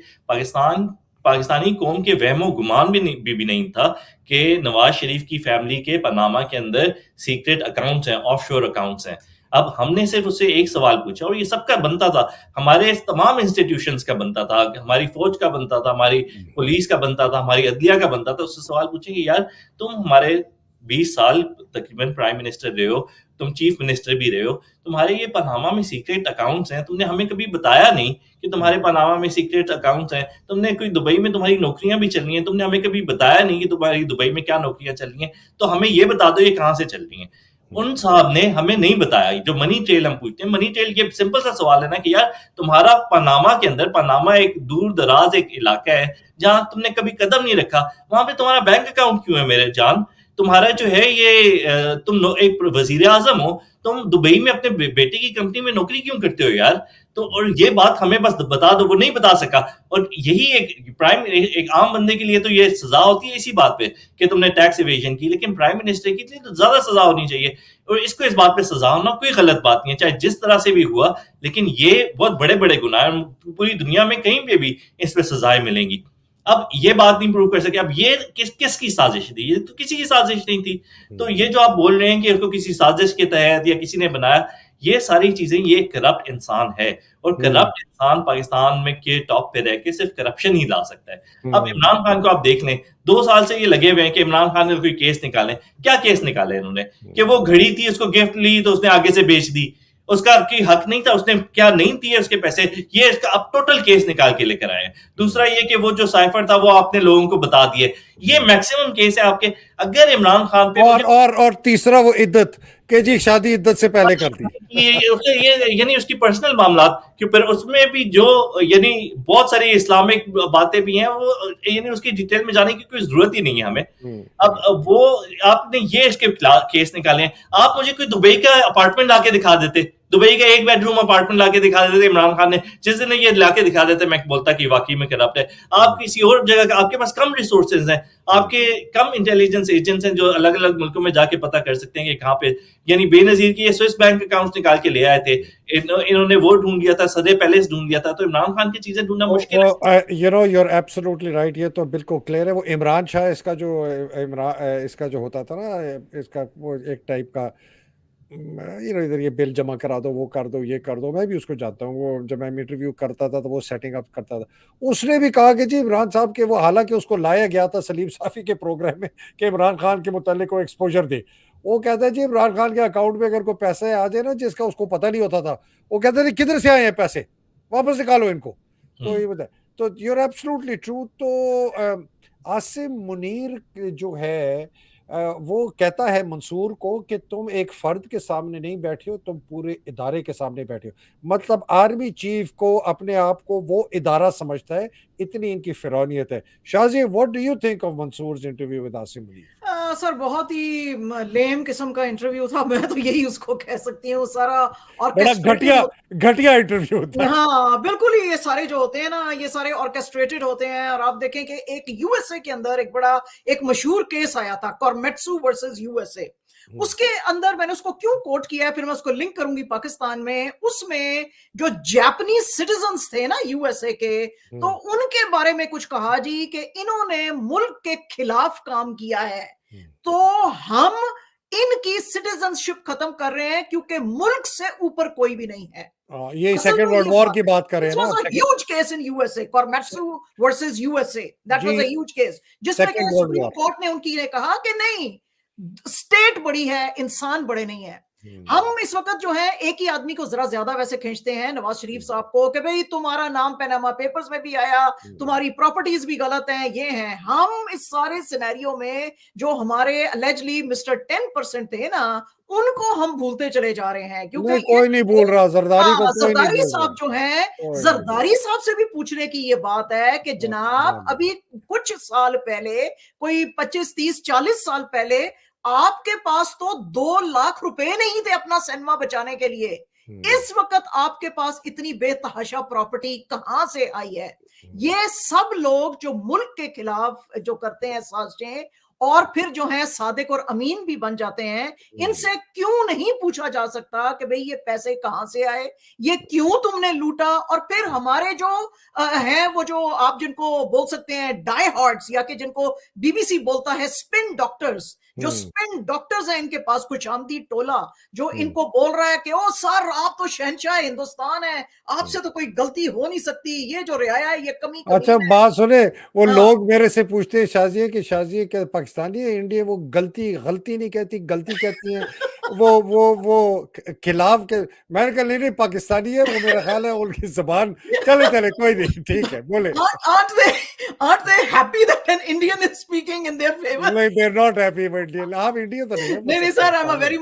पाकिस्तानी कौम के वहमो गुमान भी नहीं था कि नवाज शरीफ की फैमिली के पनामा के अंदर सीक्रेट अकाउंट्स हैं, ऑफशोर अकाउंट्स हैं। अब हमने सिर्फ उससे एक सवाल पूछा और ये सबका बनता था, हमारे तमाम इंस्टीट्यूशंस का बनता था, हमारी फौज का बनता था, हमारी पुलिस का बनता था, हमारी अदलिया का बनता था। उससे सवाल पूछेंगे, यार तुम हमारे 20 साल तकरीबन प्राइम मिनिस्टर रहे हो, तुम चीफ मिनिस्टर भी रहे हो, तुम्हारे ये पनामा में सीक्रेट अकाउंट्स हैं, तुमने हमें कभी बताया नहीं कि तुम्हारे पनामा में सीक्रेट अकाउंट्स हैं। तुमने कोई दुबई में तुम्हारी नौकरियां भी चल रही हैं, तुमने हमें कभी बताया नहीं कि तुम्हारी दुबई में क्या नौकरियां चल रही हैं, तो हमें ये बता दो ये कहाँ से चल रही हैं। उन साहब ने हमें नहीं बताया। जो मनी ट्रेल हम पूछते हैं, मनी ट्रेल ये सिंपल सा सवाल है ना कि यार तुम्हारा पनामा के अंदर, पनामा एक दूर दराज एक इलाका है जहां तुमने कभी कदम नहीं रखा, वहां पे तुम्हारा बैंक अकाउंट क्यों है मेरे जान? तुम्हारा जो है ये तुम एक वजीर आजम हो, तुम दुबई में अपने बेटे की कंपनी में नौकरी क्यों करते हो यार? तो और ये बात हमें बस बता दो। वो नहीं बता सका। और यही एक आम बंदे के लिए तो ये सजा होती है इसी बात पे कि तुमने टैक्स इवेजन की, लेकिन प्राइम मिनिस्टर की लिए तो ज्यादा सजा होनी चाहिए। और इसको इस बात पे सजा होना कोई गलत बात नहीं है, चाहे जिस तरह से भी हुआ, लेकिन ये बहुत बड़े बड़े गुनाह हैं। पूरी दुनिया में कहीं पे भी इस पे सजाएं मिलेंगी। अब ये बात नहीं प्रूव कर सके। अब ये किसकी साजिश थी? ये तो किसी की साजिश नहीं थी। तो ये जो आप बोल रहे हैं कि इसको किसी साजिश के तहत या किसी ने बनाया, ये सारी चीजें, ये करप्ट इंसान है। और करप्ट इंसान पाकिस्तान में के टॉप पे रह के सिर्फ करप्शन ही ला सकता है। अब इमरान खान को आप देख लें, 2 साल से ये लगे हुए हैं कि इमरान खान ने कोई केस निकाले। क्या केस निकाले इन्होंने? कि वो घड़ी थी, उसको गिफ्ट ली तो उसने आगे से बेच दी, उसका कोई हक नहीं था, उसने क्या नहीं दिए उसके पैसे, ये इसका अब टोटल केस निकाल के लेकर आए हैं। दूसरा ये कि वो जो साइफर था वो आपने लोगों को बता दिए। ये मैक्सिमम केस है आपके। अगर इमरान खान पे और तीसरा वो इद्दत कि जी शादी इद्दत से पहले कर दी। ये यानी उसकी पर्सनल मामलात कि फिर उसमें भी जो यानी बहुत सारी इस्लामिक बातें भी हैं, वो यानी उसकी डिटेल में जाने की कोई जरूरत ही नहीं है हमें। अब वो आपने ये इसके केस निकाले हैं। आप मुझे कोई दुबई का अपार्टमेंट लाके दिखा देते, दुबई का 1 बेडरूम अपार्टमेंट लाके दिखा देते इमरान खान ने, जिस दिन ये लाके दिखा देते मैं बोलता कि वाकई में करप्ट है। आप किसी और जगह, आपके पास कम रिसोर्सेज हैं, आपके कम इंटेलिजेंस एजेंट्स हैं जो अलग अलग मुल्कों में जाके पता कर सकते हैं कि कहाँ पे, यानी बेनजीर की ये स्विस बैंक अकाउंट निकाल के ले आए थे। इन्होंने वो ढूंढ लिया था, सदे पैलेस ढूंढ लिया था। तो इमरान खान की चीजें ढूंढना मुश्किल है। You know you are absolutely right. ये तो बिल्कुल क्लियर है। वो इमरान शाह इसका जो इसका जो होता था ना, इसका वो एक टाइप का इधर ये बिल जमा करा दो, वो कर दो, ये कर दो। मैं भी उसको जानता हूँ। वो जब मैं इंटरव्यू करता था तो वो सेटिंग अप करता था। उसने भी कहा कि जी इमरान साहब के वो, हालांकि उसको लाया गया था सलीम साफी के प्रोग्राम में कि इमरान खान के मुतालिक को एक्सपोजर दे। वो कहता है जी इमरान खान के अकाउंट में अगर कोई पैसे आ जाए ना जिसका उसको पता नहीं होता था, वो कहते थे किधर से आए हैं पैसे, वापस निकालो इनको। तो ये बताए, तो यूर एब्सोल्युटली ट्रू। तो आसिम मुनीर जो है वो कहता है मंसूर को कि तुम एक फर्द के सामने नहीं बैठे हो, तुम पूरे इदारे के सामने बैठे हो। मतलब आर्मी चीफ को अपने आप को वो इदारा समझता है, इतनी इनकी फिरौनियत है। Shahji, what do you think of Mansoor interview with Asim Munir? Sir बहुत ही लेम किस्म का इंटरव्यू था, मैं तो यही उसको कह सकती हूँ। सारा बड़ा ऑर्केस्ट्रेटेड घटिया इंटरव्यू था। हाँ बिल्कुल ही, ये सारे जो होते हैं ना, ये सारे ऑर्केस्ट्रेटेड होते हैं। और आप देखें कि एक यूएसए के अंदर एक मशहूर केस आया था, कॉर्मेट्सू वर्सेस यूएसए। उसके अंदर मैंने उसको क्यों कोट किया है, फिर मैं उसको लिंक करूंगी पाकिस्तान में। उसमें जो जापानीज सिटीजन्स थे ना यूएसए के, तो उनके बारे में कुछ कहा जी कि इन्होंने मुल्क के खिलाफ काम किया है, तो हम इनकी सिटीजनशिप खत्म कर रहे हैं क्योंकि मुल्क से ऊपर कोई भी नहीं है। ये असल सेकेंड में वर्ल्ड ये वॉर बात की बात कर रहे This हैं ना was आप? a huge case in USA, Korematsu versus USA. That was जी, a huge case, जिसमें सेकेंड कि वर्ल्ड सुप्रीम वॉर। कोर्ट ने उनकी ने कहा कि नहीं, स्टेट बड़ी है, इंसान बड़े नहीं है। हम इस वक्त जो है एक ही आदमी को जरा ज्यादा वैसे खींचते हैं, नवाज शरीफ साहब को, कि भाई तुम्हारा नाम पनामा पेपर्स में भी आया, तुम्हारी प्रॉपर्टीज भी गलत हैं, ये हैं। हम इस सारे सिनेरियो में जो हमारे अलेजली मिस्टर 10% थे ना, उनको हम भूलते चले जा रहे हैं, क्योंकि नहीं, ये कोई नहीं भूल रहा, जरदारी को हाँ, कोई नहीं जरदारी भूल रहा, साहब जो हैं, कोई नहीं भूल जरदारी साहब से भी पूछने की ये बात है कि रहा। जनाब अभी कुछ साल पहले, कोई 25 30 40 साल पहले, आपके पास तो 2 लाख रुपए नहीं थे अपना सिनेमा बचाने के लिए। इस वक्त आपके पास इतनी बेतहाशा प्रॉपर्टी कहां से आई है? ये सब लोग जो मुल्क के खिलाफ जो करते हैं साजिशें, और फिर जो है सादिक और अमीन भी बन जाते हैं, इनसे क्यों नहीं पूछा जा सकता कि भाई ये पैसे कहां से आए, ये क्यों तुमने लूटा? और फिर हमारे जो हैं, वो जो आप जिनको बोल सकते हैं डाई हार्ड्स, या कि जिनको बीबीसी बोलता है स्पिन डॉक्टर्स, जो स्पिन डॉक्टर्स हैं, इनके पास कुछ आमदी टोला जो इनको बोल रहा है कि ओ सर, आप तो शहंशाह हिंदुस्तान है, आपसे तो कोई गलती हो नहीं सकती, ये जो रियाया है ये कमी अच्छा, है। बात सुने, वो हाँ। लोग मेरे से पूछते हैं शाजिए कि शाजिए क्या पाकिस्तानी है इंडिया? वो गलती नहीं कहती, गलती कहती हैं। वो खिलाफ के, मैंने कहा नहीं नहीं, पाकिस्तानी है वो, मेरा ख्याल है उनकी जबान। चले कोई नहीं, ठीक है, बोले। Aren't they happy that an Indian is speaking in their favor? नहीं, they are not happy with Indian. आप इंडियन तो नहीं है, नहीं नहीं sir,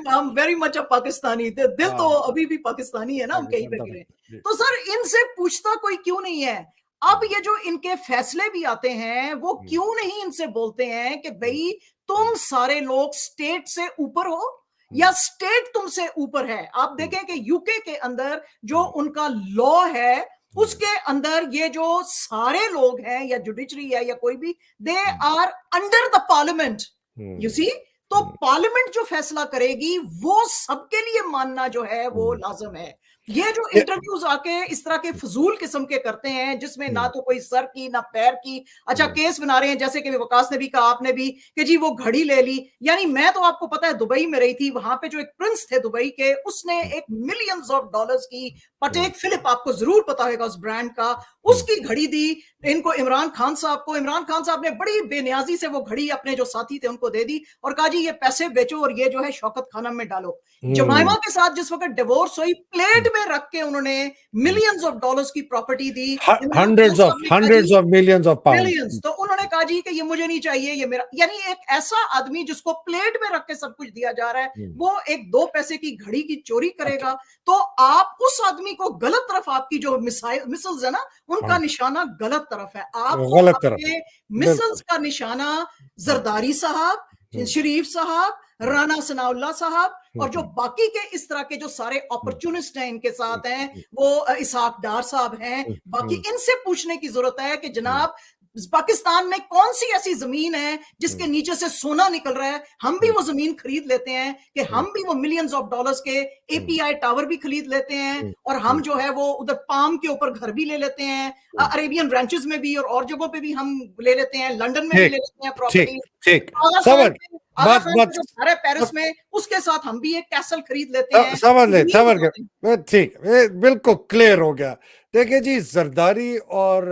I'm very much a Pakistani. दिल तो हाँ, अभी भी पाकिस्तानी है ना, हम कहीं पे पाकिस्तान गिरे। जी। तो सर इनसे पूछता कोई क्यों नहीं है? अब ये जो इनके फैसले भी आते हैं, वो क्यों नहीं इनसे बोलते हैं कि भाई तुम सारे लोग स्टेट से ऊपर हो, या स्टेट तुमसे ऊपर है? आप देखें कि यूके के अंदर जो उनका लॉ है, उसके अंदर ये जो सारे लोग हैं, या जुडिशरी है या कोई भी, they are under the parliament, you see. तो पार्लियामेंट जो फैसला करेगी, वो सबके लिए मानना जो है वो लाजम है। ये जो इंटरव्यूज आके इस तरह के फजूल किस्म के करते हैं, जिसमें ना तो कोई सर की ना पैर की, अच्छा केस बना रहे हैं, जैसे कि वकास ने भी कहा, आपने भी, कि जी वो घड़ी ले ली। यानी मैं तो आपको पता है दुबई में रही थी, वहां पे जो एक प्रिंस थे दुबई के, उसने एक मिलियंस ऑफ डॉलर्स की पटेक फिलिप, आपको जरूर पता होगा उस ब्रांड का, उसकी घड़ी दी इनको इमरान खान साहब को। इमरान खान साहब ने बड़ी बेनियाजी से वो घड़ी अपने जो साथी थे उनको दे दी, और कहा जी ये पैसे बेचो और ये जो है शौकत खानम में डालो। जमाइमा के साथ जिस वक्त डिवोर्स हुई, प्लेट में रख के उन्होंने मिलियंस ऑफ डॉलर्स की property the. Hundreds of millions of pound. Millions. तो उन्होंने कहा जी कि ये मुझे नहीं चाहिए, ये मेरा। यानी एक ऐसा आदमी जिसको प्लेट में रख के सब कुछ दिया जा रहा है, वो एक 2 पैसे की घड़ी की चोरी करेगा। तो आप उस आदमी को गलत तरफ, आपकी जो मिसल्स है ना, उनका निशाना गलत तरफ है। आपको गलत तरफ, अपने मिसल्स का निशाना जरदारी साहब, शरीफ साहब, राना सनाउल्लाह साहब, और जो बाकी के इस तरह के जो सारे अपॉर्चुनिस्ट हैं इनके साथ हैं, वो इसहाक डार साहब हैं, बाकी इनसे पूछने की जरूरत है कि जनाब पाकिस्तान में कौन सी ऐसी जमीन है जिसके नीचे से सोना निकल रहा है? हम भी वो जमीन खरीद लेते हैं, कि हम भी वो मिलियंस ऑफ डॉलर्स के एपीआई टावर भी खरीद लेते हैं, और हम जो है वो उधर पाम के ऊपर घर भी ले लेते हैं, अरेबियन ब्रांचेस में भी और जगहों पे भी हम ले लेते हैं, लंदन में भी ले लेते हैं प्रॉपर्टी। ठीक, समझ बात जो है पेरिस में, उसके साथ हम भी एक कैसल खरीद लेते हैं। समझ गए, ठीक, बिल्कुल क्लियर हो गया। देखिए जी, जरदारी और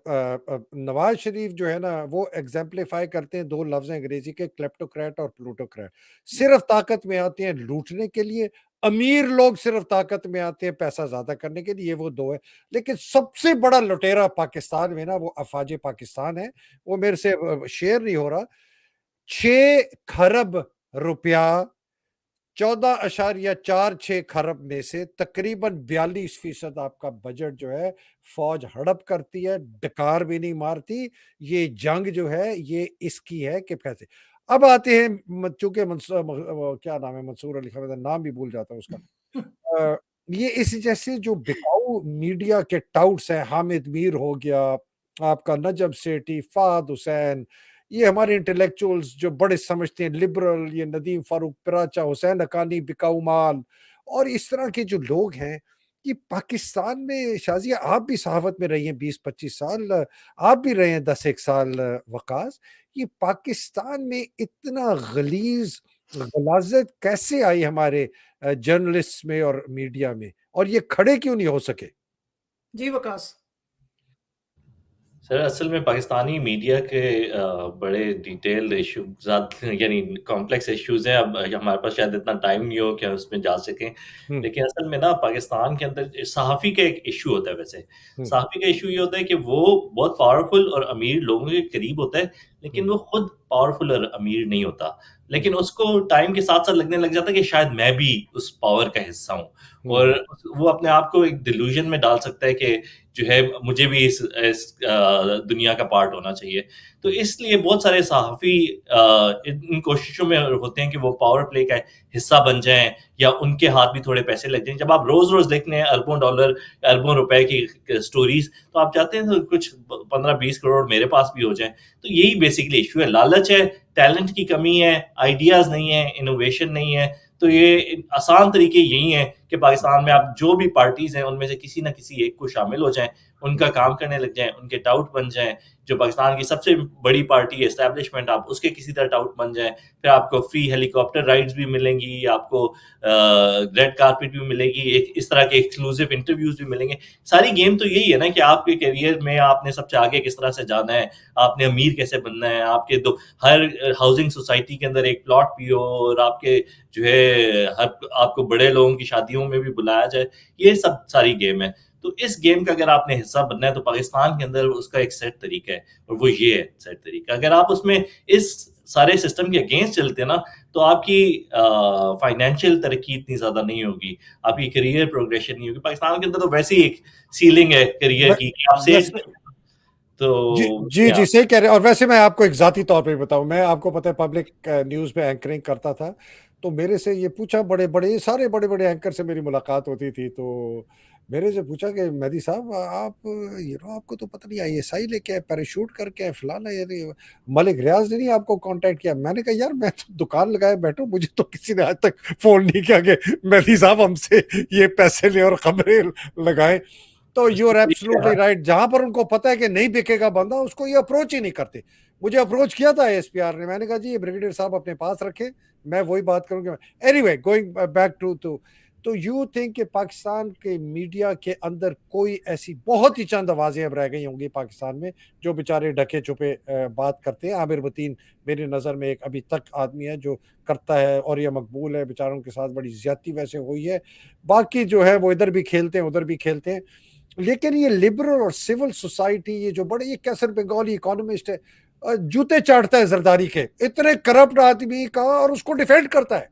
नवाज शरीफ जो है ना, वो एग्जाम्पलीफाई करते हैं 2 लफ्ज अंग्रेजी के, क्लेप्टोक्रेट और प्लूटोक्रेट। सिर्फ ताकत में आते हैं लूटने के लिए, अमीर लोग सिर्फ ताकत में आते हैं पैसा ज्यादा करने के लिए, ये वो 2 है। लेकिन सबसे बड़ा लुटेरा पाकिस्तान में ना, वो अफवाज पाकिस्तान है। वो मेरे से शेयर नहीं हो रहा। 6 खरब रुपया, 14.46 खरब में से तकरीबन 42% आपका बजट जो है फौज हड़प करती है, डकार भी नहीं मारती। ये जंग जो है ये इसकी है कि पैसे। अब आते हैं चूंकि क्या नाम है, मंसूर अली खान, नाम भी भूल जाता हूँ उसका। अ, ये इस जैसे जो बिकाऊ मीडिया के टाउट्स हैं, हामिद मीर हो गया, आपका नजम सेठी, फाद हुसैन, ये हमारे इंटेलेक्चुअल्स जो बड़े समझते हैं, लिबरल, ये नदीम फारूक पिराचा, हुसैन हक्कानी, बिकाऊ माल, और इस तरह के जो लोग हैं, कि पाकिस्तान में, शाजिया आप भी सहाफत में रही हैं 20-25 साल, आप भी रहे हैं 10 एक साल वकास, ये पाकिस्तान में इतना गलीज गलाजत कैसे आई हमारे जर्नलिस्ट में और मीडिया में, और ये खड़े क्यों नहीं हो सके? जी वकास। सर, असल में पाकिस्तानी मीडिया के बड़े डिटेल्ड इश्यू यानी कॉम्प्लेक्स इश्यूज़ हैं। अब हमारे पास शायद इतना टाइम नहीं हो कि हम उसमें जा सकें। हुँ, लेकिन असल में ना पाकिस्तान के अंदर सहाफ़ी का एक इश्यू होता है वैसे। हुँ, सहाफ़ी का इश्यू ये होता है कि वो बहुत पावरफुल और अमीर लोगों के करीब होता है, लेकिन हुँ, वो खुद पावरफुल और अमीर नहीं होता। हुँ, लेकिन उसको टाइम के साथ-साथ लगने लग जाता है कि शायद मैं भी उस पावर का हिस्सा हूँ, हुँ, और वो अपने आप को एक डिल्यूज़न में डाल सकता है कि जो है मुझे भी इस दुनिया का पार्ट होना चाहिए। तो इसलिए बहुत सारे सहाफ़ी इन कोशिशों में होते हैं कि वो पावर प्ले का हिस्सा बन जाएँ, या उनके हाथ भी थोड़े पैसे लग जाएँ। जब आप रोज़-रोज़ देखते हैं अरबों डॉलर, अरबों रुपए की स्टोरीज़, तो आप चाहते हैं तो कुछ 15-20 करोड़ मेरे पास भी हो जाएँ। तो यही बेसिकली इश्यू है, लालच है, टैलेंट की कमी है, आइडियाज़ नहीं है, इनोवेशन नहीं है। तो ये आसान तरीके यही हैं कि पाकिस्तान में आप जो भी पार्टीज़ हैं, उनमें से किसी न किसी एक को शामिल हो जाएँ, उनका काम करने लग जाएँ, उनके टाउट बन जाएँ। जो पाकिस्तान की सबसे बड़ी पार्टी है एस्टैब्लिशमेंट, आप उसके किसी तरह टाउट बन जाएँ। फिर आपको फ्री हेलीकॉप्टर राइड्स भी मिलेंगी, आपको रेड कारपेट भी मिलेगी, एक इस तरह के एक्सक्लूसिव इंटरव्यूज़ भी मिलेंगे। सारी गेम तो यही है ना कि आपके करियर में आपने सबसे आगे किस तरह से जाना है, आपने अमीर कैसे बनना है, आपके दो हर हाउसिंग सोसाइटी के अंदर एक प्लॉट भी हो, और आपके जो है हर आपको बड़े लोगों की शादियों में भी बुलाया जाए, ये सब सारी गेम है। तो इस गेम का अगर आपने हिस्सा बनना है तो पाकिस्तान के अंदर उसका एक सेट तरीका है, और वो ये है सेट तरीका। अगर आप उसमें इस सारे सिस्टम के अगेंस्ट चलते हैं ना, तो आपकी फाइनेंशियल तरक्की इतनी ज़्यादा नहीं होगी, आपकी करियर प्रोग्रेशन नहीं होगी। पाकिस्तान के अंदर तो वैसे ही एक सीलिंग है करियर वै की कि आप सेफ वैसे नहीं हो। तो जी, जी, या जी, सही कह रहे हैं, और वैसे मैं आपको एक ज़ाती तौर पे बताऊँ, मैं आपको पता है पब्लिक न्यूज़ में एंकरिंग करता था, तो मेरे से ये पूछा, बड़े-बड़े सारे बड़े-बड़े एंकर से मेरी मुलाकात होती थी, तो मेरे से पूछा कि मेहदी साहब, आप आपको तो पता नहीं आईएसआई लेके आए, पैराशूट करके आए, फलाना, ये मलिक रियाज़ ने नहीं आपको कॉन्टैक्ट किया? मैंने कहा यार, मैं तो दुकान लगाए बैठा हूँ, मुझे तो किसी ने आज तक फ़ोन नहीं किया कि मेहदी साहब हमसे ये पैसे लें और खबरें लगाएँ। तो यू आर एब्सोल्युटली राइट, जहां पर उनको पता है कि नहीं बिकेगा बंदा, उसको ये अप्रोच ही नहीं करते। मुझे अप्रोच किया था एसपीआर ने, मैंने कहा जी ये ब्रिगेडियर साहब अपने पास रखे, मैं वही बात करूंगा। एनीवे, गोइंग बैक टू तो यू थिंक कि पाकिस्तान के मीडिया के अंदर कोई ऐसी बहुत ही चंद आवाजें अब रह गई होंगी पाकिस्तान में, जो बेचारे ढके छुपे बात करते हैं। आमिर बतीन मेरी नज़र में एक अभी तक आदमी है जो करता है, और ये मकबूल है, बेचारों के साथ बड़ी ज्यादती वैसे हुई है। बाकी जो है वो इधर भी खेलते हैं, उधर भी खेलते हैं। लेकिन ये लिबरल और सिविल सोसाइटी, ये जो बड़े, ये कैसर बंगाली इकोनॉमिस्ट है, जूते चाटता है जरदारी के, इतने करप्ट आदमी का, और उसको डिफेंड करता है।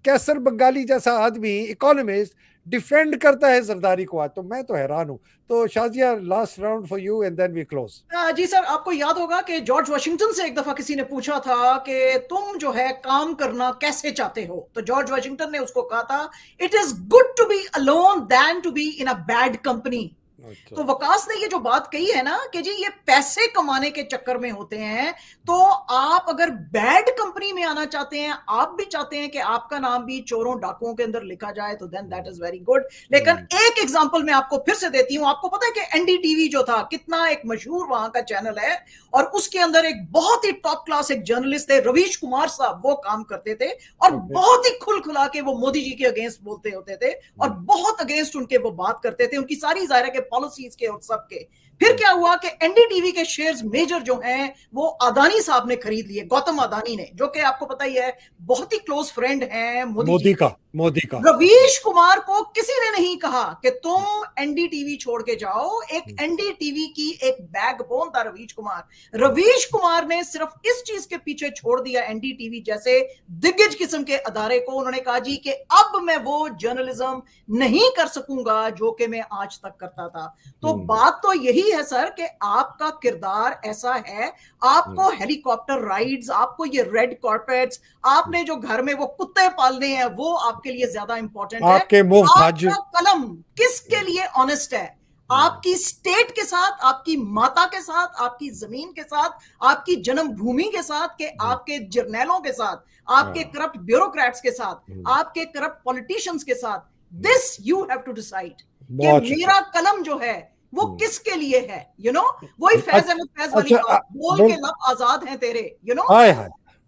कैसर बंगाली जैसा आदमी, इकोनॉमिस्ट, डिफेंड करता है जरदारी को। आज तो मैं तो हैरान हूं। तो Shazia, last round for you and then we close. जी सर, आपको याद होगा कि जॉर्ज वाशिंगटन से एक दफा किसी ने पूछा था कि तुम जो है काम करना कैसे चाहते हो, तो जॉर्ज वाशिंगटन ने उसको कहा था, it is good to be alone than to be in a bad company. अच्छा। तो वकास ने ये जो बात कही है ना कि जी ये पैसे कमाने के चक्कर में होते हैं, तो आप अगर बैड कंपनी में आना चाहते हैं, आप भी चाहते हैं कि आपका नाम भी चोरों डाकुओं के अंदर लिखा जाए, तो then that is very good. लेकिन एक एग्जांपल मैं आपको फिर से देती हूं। आपको पता है कि एनडीटीवी जो था, कितना एक मशहूर वहां का चैनल है, और उसके अंदर एक बहुत ही टॉप क्लास एक जर्नलिस्ट थे, रवीश कुमार साहब, वो काम करते थे, और बहुत ही खुल खुला के वो मोदी जी के अगेंस्ट बोलते होते थे, और बहुत अगेंस्ट उनके वो बात करते थे, उनकी सारी जाहिर है के पॉलिसीज के और सब के। फिर क्या हुआ कि एनडीटीवी के शेयर्स मेजर जो हैं वो अदानी साहब ने खरीद लिए, गौतम अदानी ने, जो कि आपको पता ही है बहुत ही क्लोज फ्रेंड हैं मोदी जी मोदी के। का। मोदी का। रवीश कुमार को किसी ने नहीं कहा कि तुम एनडीटीवी छोड़ के जाओ। एक एनडीटीवी की एक बैकबोन था रवीश कुमार। रवीश कुमार ने सिर्फ इस चीज के पीछे छोड़ दिया एनडीटीवी जैसे दिग्गज किस्म के अदारे को। उन्होंने कहा जी कि अब मैं वो जर्नलिज्म नहीं कर सकूंगा जो कि मैं आज तक करता था। तो बात तो यही है सर कि आपका किरदार ऐसा है, आपको हेलीकॉप्टर राइड्स, आपको ये रेड कॉर्पेट्स, आपने जो घर में वो कुत्ते पालने हैं वो आपके लिए ज्यादा इंपॉर्टेंट है। आपके मुफ्त हज। आपका कलम किसके लिए ऑनेस्ट है? आपकी स्टेट के साथ, आपकी माता के साथ, आपकी जमीन के साथ, आपकी जन्मभूमि के साथ, के आपके जर्नैलों के साथ, आपके करप्ट ब्यूरोक्रेट्स के साथ, आपके करप्ट पॉलिटिशियंस के साथ। This you have to decide कि मेरा कलम जो है वो किसके लिए है। यू नो, वही फैज अहमद फैज वाली बात, बोल के लब आजाद हैं तेरे। यू नो,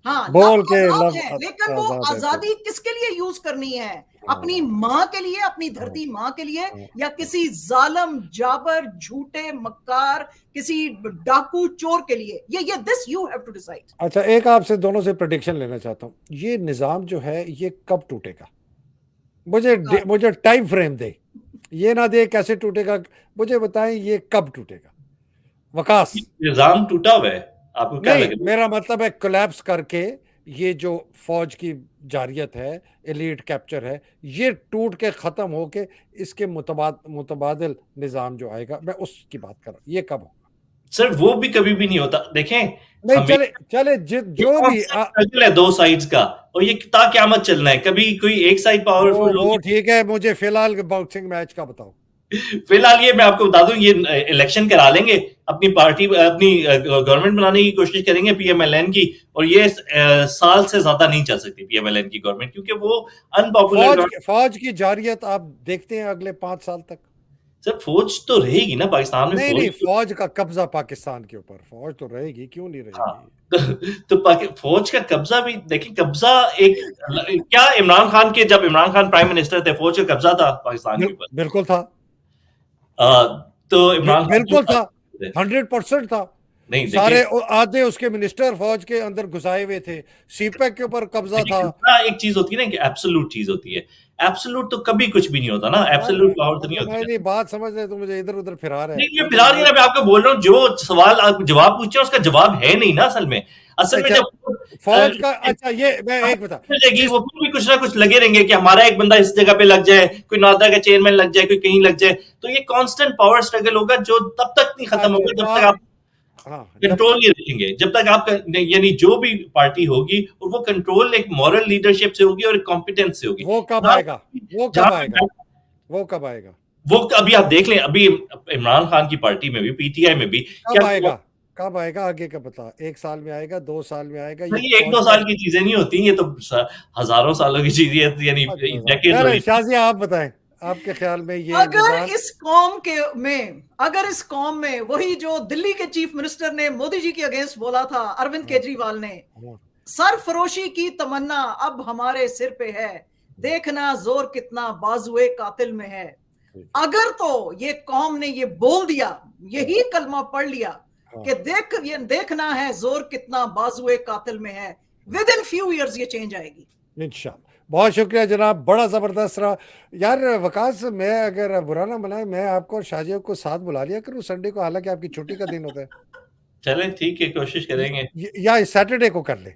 हाँ, बोल के लब है, लेकिन वो आजादी किसके लिए यूज करनी है? अपनी माँ के लिए, अपनी धरती माँ के लिए, या किसी जालम जाबर झूठे मक्कार किसी डाकू चोर के लिए? ये this you have to decide. अच्छा, एक आपसे दोनों से प्रेडिक्शन लेना चाहता हूँ। ये निजाम जो है ये कब टूटेगा? मुझे टाइम फ्रेम दे, ये ना दे कैसे टूटेगा, मुझे बताएं ये कब टूटेगा। वकास, निजाम टूटा हुआ है, आपको क्या लग रहा है? मेरा मतलब है कोलैप्स करके ये जो फौज की जारियत है, एलीट कैप्चर है, ये टूट के खत्म होके इसके मुतबादिल निजाम जो आएगा, मैं उसकी बात कर रहा हूँ। ये कब होगा? सर वो भी कभी भी नहीं होता। देखें, नहीं, चले जो भी है दो साइड्स का, और ये ता क़यामत चलना है। कभी कोई एक साइड पावरफुल वो ठीक है, मुझे फिलहाल बॉक्सिंग मैच का बताओ। फिलहाल ये मैं आपको बता दूं, ये इलेक्शन करा लेंगे, अपनी पार्टी, अपनी गवर्नमेंट बनाने की कोशिश करेंगे पीएमएलएन की, और ये साल से ज्यादा नहीं चल सकती पीएमएलएन की गवर्नमेंट, क्योंकि वो अनपॉपुलर। फौज की जारियत आप देखते हैं अगले 5 साल तक। सर फौज तो रहेगी ना पाकिस्तान में। नहीं, फौज का कब्जा पाकिस्तान के ऊपर, फौज तो रहेगी, क्यों नहीं रहेगी? हाँ, तो फौज का कब्जा भी देखिए, कब्जा एक क्या इमरान खान के, जब इमरान खान प्राइम मिनिस्टर थे, फौज का कब्जा था पाकिस्तान के ऊपर? बिल्कुल था। तो इमरान बिल्कुल था, 100% था। नहीं, सारे आधे उसके मिनिस्टर फौज के अंदर घुसाए हुए थे, सीपैक के ऊपर कब्जा था। एक चीज होती है ना कि एब्सोल्यूट चीज होती है, एब्सोल्यूट तो कभी कुछ भी नहीं होता ना, एब्सोल्यूट पावर तो नहीं होती। नहीं, बात समझ रहे तो मुझे इधर उधर फिरा रहे हैं। नहीं, मैं फिरा नहीं रहा, मैं आपको बोल रहा हूँ जो सवाल आप जवाब पूछे उसका जवाब है नहीं ना असल में। जब फौज का, अच्छा ये मैं एक बता, वो भी कुछ ना कुछ लगे रहेंगे कि हमारा एक बंदा इस जगह पे लग जाए, कोई नादा का चेयरमैन लग जाए, कोई कहीं लग जाए, तो ये कांस्टेंट पावर स्ट्रगल होगा जो तब तक नहीं खत्म होगा जब तक आप कंट्रोल नहीं रखेंगे, जब तक आप, यानी जो भी पार्टी होगी और वो कंट्रोल एक मॉरल लीडरशिप से होगी और कॉम्पिटेंस से होगी। वो कब आएगा? वो अभी आप देख लें, अभी इमरान खान की पार्टी में भी, पीटीआई में भी, कब आएगा आगे का बता? 1 साल में आएगा, 2 साल में आएगा? ये 1-2 साल की चीजें नहीं होती, ये तो हजारों सालों की चीजें, यानी डेकेड। शाजिया आप बताएं, आपके ख्याल में ये अगर इस कौम में वही जो दिल्ली के चीफ मिनिस्टर ने मोदी जी के अगेंस्ट बोला था, अरविंद केजरीवाल ने, सरफरोशी की तमन्ना अब हमारे सिर पे है, देखना जोर कितना बाजुए कातिल में है। अगर तो ये कौम ने ये बोल दिया, यही कलमा पढ़ लिया कि देखना है जोर कितना बाजुए कातिल में है, विद इन फ्यू इयर्स ये चेंज आएगी इंशाल्लाह। बहुत शुक्रिया जनाब, बड़ा जबरदस्त रहा यार। वकास, मैं अगर बुरा ना मनाए, मैं आपको और शाजिया को साथ बुला लिया करूं संडे को, हालांकि आपकी छुट्टी का दिन होता है। चलें ठीक है, कोशिश करेंगे, या सैटरडे को कर ले,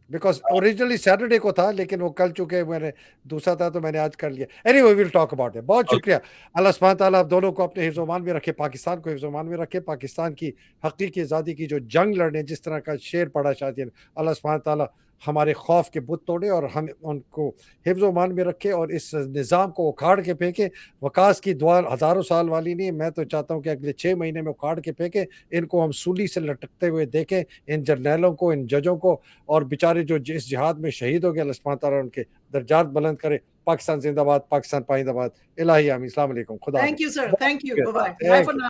बिकॉज ओरिजिनली सैटरडे को था, लेकिन वो कल चुके, मैंने दूसरा था तो मैंने आज कर लिया। Anyway, will talk about it. बहुत शुक्रिया। अल्लाह सुब्हान तआला आप दोनों को अपने हिफ्ज़-ओ-मान में रखे, पाकिस्तान को हिफ्ज़-ओ-मान में रखे, पाकिस्तान की हकीकी आज़ादी की जो जंग लड़ने, जिस तरह का शेर पढ़ा शाजिया ने, अल्लाह सुब्हान तआला हमारे खौफ के बुत तोड़े और हम उनको हिफ्ज़-ओ-मान में रखे और इस निज़ाम को उखाड़ के फेंके। वकास की दुआ हज़ारों साल वाली नहीं, मैं तो चाहता हूँ कि अगले 6 महीने में उखाड़ के फेंके, इनको हम सूली से लटकते हुए देखें, इन जर्नैलों को, इन जजों को, और बेचारे जो इस जिहाद में शहीद हो गए, अल्लाह सुब्हान तआला उनके दर्जात बुलंद करे। पाकिस्तान जिंदाबाद, पाकिस्तान पाइंदाबाद। इलाही आमीन। अस्सलाम वालेकुम, खुदा। Thank you sir, thank you, bye bye.